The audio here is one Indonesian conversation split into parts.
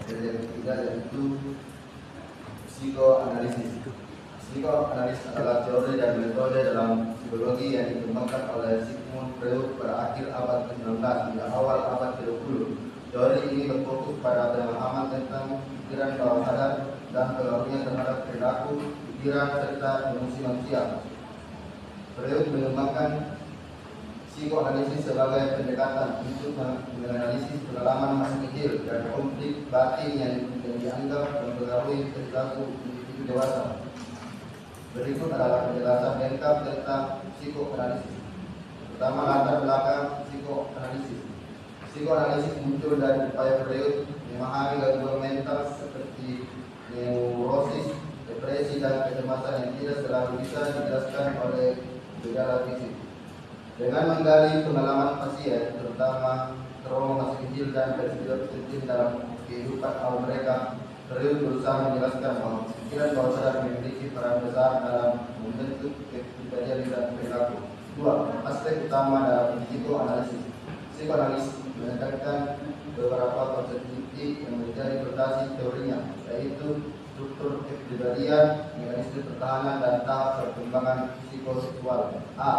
Dan yang ketiga yaitu psikoanalisis. Psikoanalisis adalah teori dan metode dalam psikologi yang dikembangkan oleh Sigmund Freud pada akhir abad ke-19 hingga awal abad ke-20. Teori ini berfokus pada pemahaman tentang pikiran bawah sadar dan pengaruhnya terhadap perilaku, pikiran, serta emosi manusia. Freud mengembangkan psikoanalisis sebagai pendekatan untuk menganalisis pengalaman masa kecil dan konflik batin yang dianggap mempengaruhi perilaku individu dewasa. Berikut adalah penjelasan lengkap tentang psikoanalisis. Pertama, latar belakang psikoanalisis. Psikoanalisis muncul dari upaya Freud memahami gangguan mental seperti neurosis, depresi, dan kecemasan yang tidak selalu bisa dijelaskan oleh gejala fisik. Dengan menggali pengalaman pasien, terutama trauma masa kecil dan peristiwa penting dalam kehidupan awal mereka, Freud berusaha menjelaskan bahwa pikiran bawah sadar memiliki peran besar dalam membentuk kepribadian dan perilaku. Dua, aspek utama dalam psikoanalisis. Psikoanalisis menekankan beberapa konsep inti yang menjadi fondasi teorinya, yaitu struktur kepribadian, mekanisme pertahanan, dan tahap perkembangan psikoseksual. A.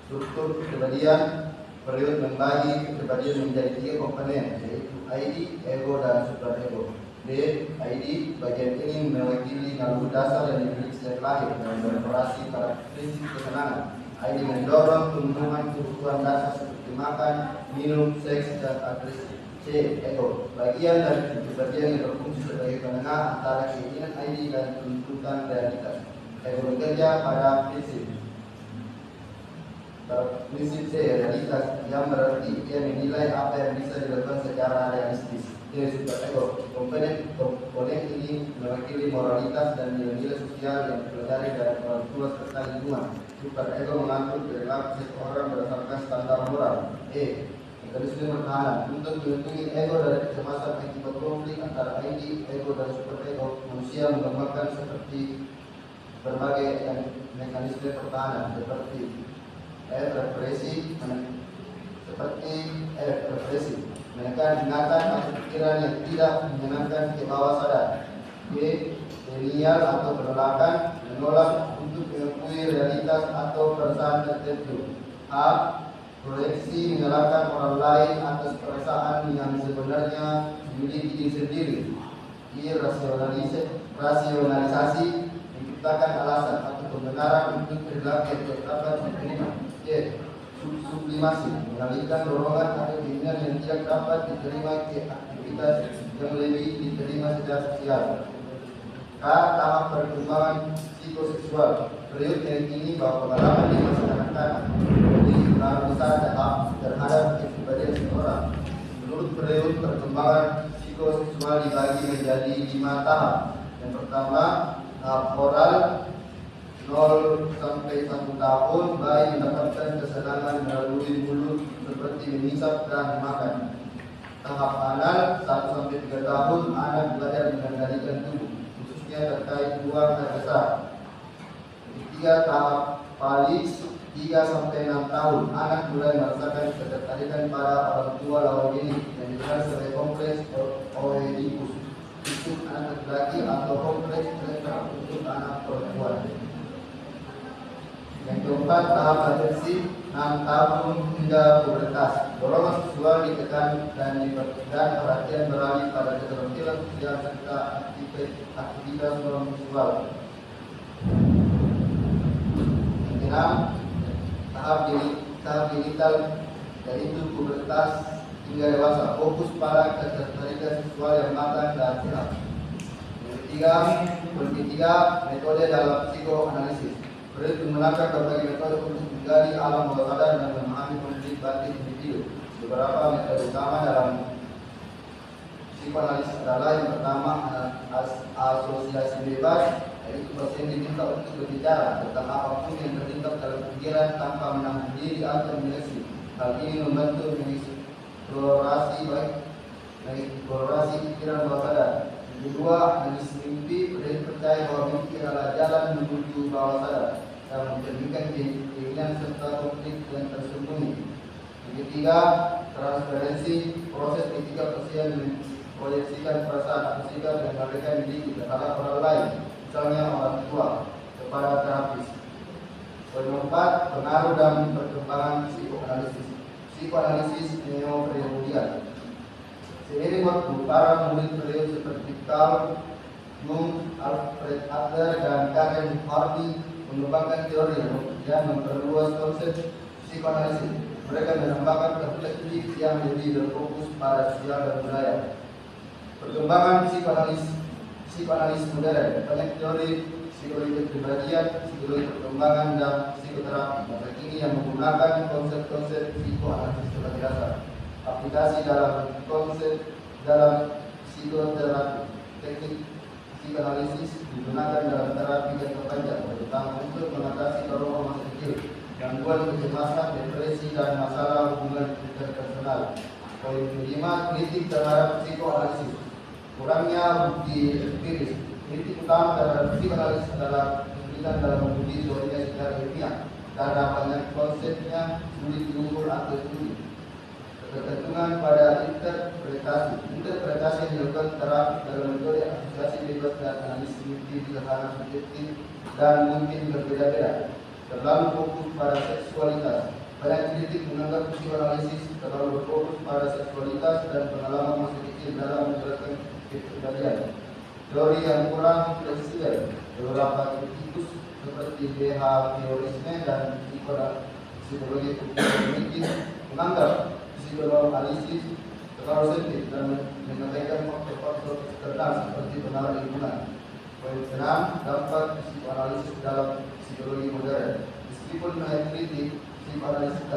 Struktur kepribadian. Freud membagi kepribadian menjadi 3 komponen, yaitu ID, ego, dan superego. B. ID, bagian ini mewakili naluri dasar yang dimiliki sejak lahir dan beroperasi pada prinsip kesenangan. ID mendorong pemenuhan kebutuhan dasar seperti makan, minum, seks, dan agresi. C. Ego, bagian dari kepribadian yang berfungsi sebagai penengah antara keinginan ID dan tuntutan realitas. Ego bekerja pada prinsip C, realitas, yang berarti ia menilai apa yang bisa dilakukan secara realistis. Superego, komponen ini mewakili moralitas dan nilai-nilai sosial yang dipelajari dari orang tua serta lingkungan. Superego mengatur perilaku seseorang berdasarkan standar moral. E. Mekanisme pertahanan untuk melindungi ego dari kecemasan akibat konflik antara ID, ego, dan superego. Manusia mengembangkan seperti berbagai mekanisme pertahanan seperti represi, menekan ingatan atau pikiran yang tidak menyenangkan ke bawah sadar. B. Denial atau penolakan, menolak untuk mengakui realitas atau perasaan tertentu. A. Proyeksi, menyalahkan orang lain atas perasaan yang sebenarnya dimiliki diri sendiri. I. Rasionalisasi, menciptakan alasan atau pembenaran untuk perilaku yang tidak dapat diterima. C. Sublimasi, mengalihkan dorongan atau keinginan yang tidak dapat diterima ke aktivitas yang lebih diterima secara sosial. K. Tahap perkembangan psikoseksual. Freud meyakini bahwa pengalaman di masa kanak-kanak memiliki pengaruh besar terhadap kepribadian seseorang. Menurut Freud, perkembangan psikoseksual dibagi menjadi 5 tahap. Yang pertama, tahap oral, 0 sampai 1 tahun, bayi mendapatkan kesenangan melalui mulut seperti menyisap dan makan. Tahap anal, 1 sampai 3 tahun, anak belajar mengendalikan tubuh, khususnya terkait buang air besar. Ketiga, tahap palis, 3 sampai 6 tahun, anak mulai merasakan ketertarikan pada orang tua lawan jenis yang dikenal sebagai kompleks Oedipus untuk anak laki atau kompleks Electra untuk anak perempuan. Yang keempat, tahap atensi, 6 tahun hingga pubertas. Dorongan seksual ditekan dan perhatian beralih pada keterampilan sosial serta aktivitas non seksual. Yang keenam, tahap digital, yaitu pubertas hingga dewasa, fokus pada ketertarikan seksual yang matang dan sehat. Yang ketiga, metode dalam psikoanalisis. Freud menggunakan berbagai metode untuk menggali alam bawah sadar dan memahami konflik batin individu. Beberapa metode utama dalam psikoanalisis adalah yang pertama, asosiasi bebas, yaitu pasien diminta untuk berbicara tentang apapun yang terlintas dalam pikiran tanpa menahan diri atau mendeteksi. Hal ini membantu mengeksplorasi pikiran bawah sadar. Yang kedua, analisis mimpi. Freud percaya bahwa mimpi adalah jalan menuju bawah sadar dan mencerminkan keinginan serta konflik yang tersembunyi. Yang ketiga, transferensi, proses ketika pasien proyeksikan perasaan atau sikap yang mereka miliki terhadap orang lain, misalnya orang tua, kepada terapis. Poin 4, pengaruh dan perkembangan psikoanalisis. Psikoanalisis neo-freudian. Seiring waktu, para murid beliau seperti Carl Jung, Alfred Adler, dan Karen Hardy mengembangkan teori yang memperluas konsep psikoanalisis. Mereka menambahkan perspektif yang lebih berfokus pada sosial dan budaya. Perkembangan psikoanalis modern, banyak teori psikologi kepribadian, psikologi perkembangan, dan psikoterapi masa kini yang menggunakan konsep-konsep psikoanalisis sebagai dasar. Aplikasi dalam psikoterapi, teknik psikoanalisis digunakan dalam terapi jangka panjang, terutama untuk mengatasi trauma masa kecil, gangguan kecemasan, depresi, dan masalah hubungan interpersonal. Poin kelima, kritik terhadap psikoanalisis. Kurangnya bukti empiris. Kritik utama terhadap psikoanalisis adalah kesulitan dalam menguji teorinya secara ilmiah karena banyak konsepnya sulit diukur atau studi. Ketergantungan pada interpretasi. Interpretasi yang dilakukan terapi dalam metode asosiasi bebas dan analisis mungkin sederhana, subjektif, dan mungkin berbeda-beda. Terlalu fokus pada seksualitas. Banyak kritik menganggap psikoanalisis terlalu berfokus pada seksualitas dan pengalaman masa kecil dalam menjelaskan kepribadian. Teori yang kurang fleksibel. Beberapa kritikus seperti behaviorisme dan psikologi kognitif menganggap psikoanalisis terlalu sempit dan mengabaikan faktor-faktor eksternal seperti pengaruh lingkungan. Poin 6, dampak psikoanalisis dalam psikologi modern. Meskipun banyak kritik, psikoanalisis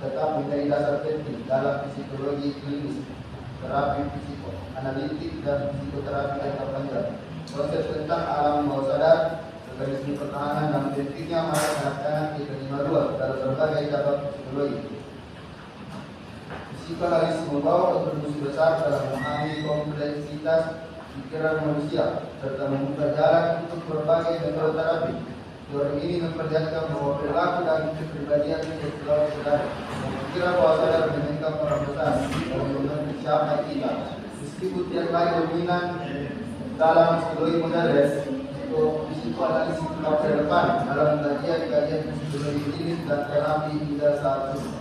tetap menjadi dasar penting dalam psikologi klinis, terapi psikoanalitik, dan psikoterapi jangka panjang. Konsep tentang alam bawah sadar, mekanisme pertahanan, dan pentingnya melaksanakan diterima luas dalam berbagai cabang psikologi. Psikoanalisis membawa kontribusi besar dalam memahami kompleksitas pikiran manusia serta membuka jalan untuk berbagai metode terapi. Teori ini memperlihatkan bahwa perilaku dan kepribadian seksual sadar, pikiran bawah sadar meningkat orang besar dalam membentuk siapa kita. Meskipun yang lain dominan dalam psikologi modern, psikoanalisis tetap terdepan dalam kajian psikologi klinis dan terapi hingga saat ini.